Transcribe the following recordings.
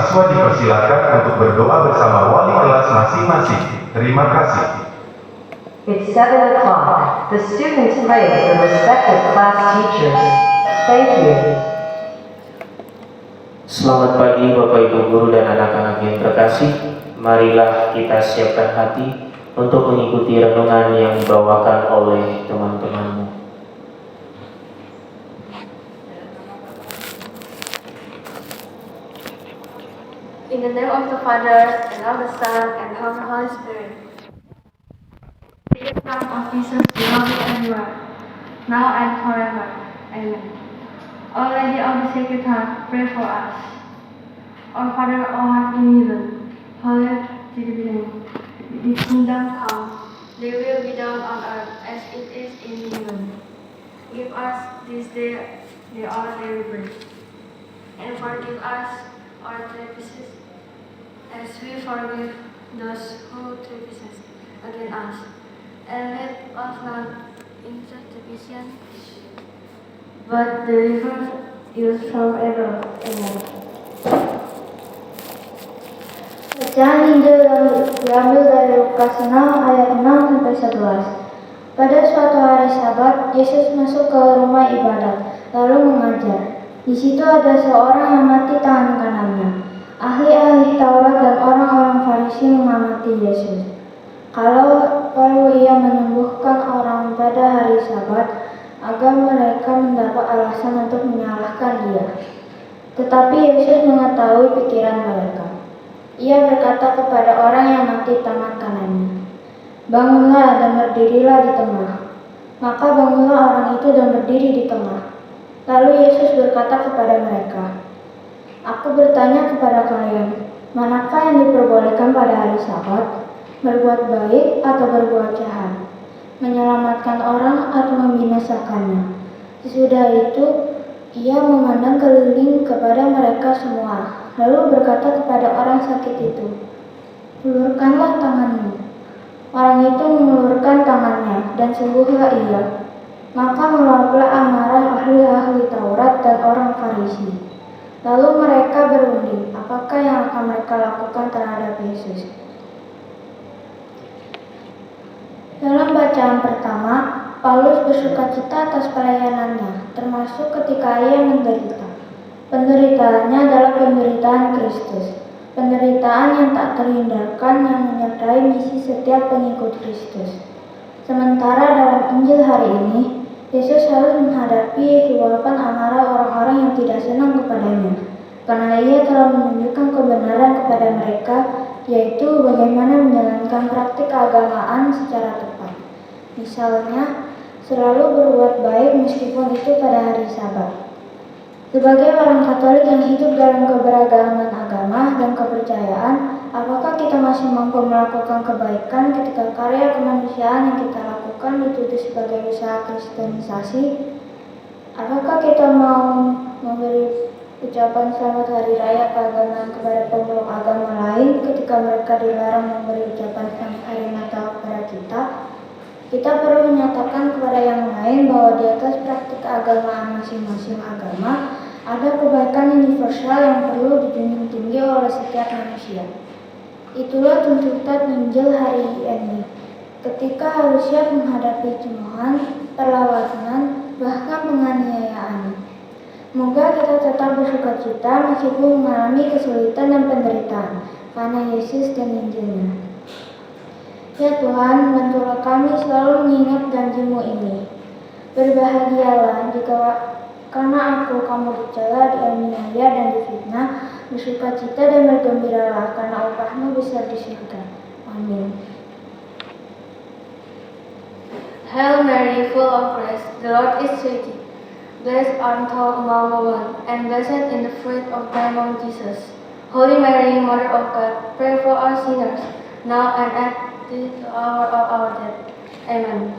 Mahasiswa dipersilakan untuk berdoa bersama wali kelas masing-masing. Terima kasih. It's 7 o'clock. The students pray with the respective class teachers. Thank you. Selamat pagi Bapak Ibu Guru dan anak-anak yang terkasih. Marilah kita siapkan hati untuk mengikuti renungan yang dibawakan oleh teman-temanmu. In the name of the Father, and of the Son, and of the Holy Spirit. The Son of Jesus, beloved everywhere, now and forever. Amen. Our Lady of the Sacred Heart, pray for us. Our Father, who art in heaven, hallowed be thy name. Thy kingdom come, thy will be done on earth as it is in heaven. Give us this day our daily bread, and forgive us our trespasses, as we forgive those who trespass against us. And lead us not into temptation, but deliver us from evil. Amen. Bacaan Injil yang diambil dari Lukas 6 ayat 6-11. Pada suatu hari Sabat, Yesus masuk ke rumah ibadat, lalu mengajar. Di situ ada seorang yang mati tangan kanannya. Ahli-ahli Taurat dan orang-orang Farisi mengamati Yesus. Kalau ia menyembuhkan orang pada hari Sabat, agar mereka mendapat alasan untuk menyalahkan dia. Tetapi Yesus mengetahui pikiran mereka. Ia berkata kepada orang yang mati tangan kanannya, "Bangunlah dan berdirilah di tengah." Maka bangunlah orang itu dan berdiri di tengah. Lalu Yesus berkata kepada mereka, "Aku bertanya kepada kalian, manakah yang diperbolehkan pada hari Sabat? Berbuat baik atau berbuat jahat? Menyelamatkan orang atau membinasakannya?" Sesudah itu, ia memandang keliling kepada mereka semua, lalu berkata kepada orang sakit itu, "Ulurkanlah tanganmu." Orang itu mengulurkan tangannya, dan sembuhlah ia. Maka meluaplah amarah ahli-ahli Taurat dan orang Farisi. Lalu mereka berunding, apakah yang akan mereka lakukan terhadap Yesus. Dalam bacaan pertama, Paulus bersukacita atas pelayanannya, termasuk ketika ia menderita. Penderitaannya adalah penderitaan Kristus, penderitaan yang tak terhindarkan yang menyertai misi setiap pengikut Kristus. Sementara dalam Injil hari ini, Yesus harus menghadapi luapan amarah orang-orang yang tidak senang kepadanya, karena ia telah menunjukkan kebenaran kepada mereka, yaitu bagaimana menjalankan praktik keagamaan secara tepat. Misalnya, selalu berbuat baik meskipun itu pada hari Sabat. Sebagai orang Katolik yang hidup dalam keberagaman agama dan kepercayaan, apakah kita masih mampu melakukan kebaikan ketika karya kemanusiaan yang kita lakukan dituduh sebagai usaha kristenisasi? Apakah kita mau memberi ucapan selamat hari raya keagamaan kepada pemeluk agama lain ketika mereka dilarang memberi ucapan selamat hari Natal kepada kita? Kita perlu menyatakan kepada yang lain bahwa di atas praktik keagamaan masing-masing agama ada kebaikan universal yang perlu dijunjung tinggi oleh setiap manusia. Itulah tuntutan Injil hari ini. Ketika harus siap menghadapi cemoohan, perlawanan, bahkan penganiayaan. Semoga kita tetap bersukacita meskipun mengalami kesulitan dan penderitaan karena Yesus dan Injilnya. Ya Tuhan, bantulah kami selalu mengingat janji-Mu ini. Berbahagialah karena kamu dicela, dianiaya dan difitnah, bersukacita dan bergembiralah karena upah-Mu besar di surga. Amin. Hail Mary, full of grace, the Lord is with thee. Blessed art thou among women, and blessed is the fruit of thy womb, Jesus. Holy Mary, Mother of God, pray for us sinners, now and at the hour of our death. Amen.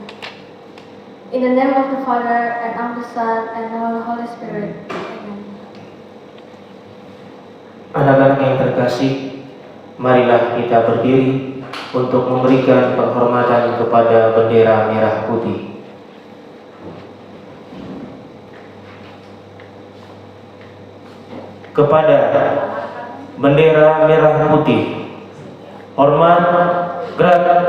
In the name of the Father, and of the Son, and of the Holy Spirit. Amen. Anak-anak yang terkasih, marilah kita berdiri untuk memberikan penghormatan kepada bendera merah putih. Kepada bendera merah putih. Hormat, gerak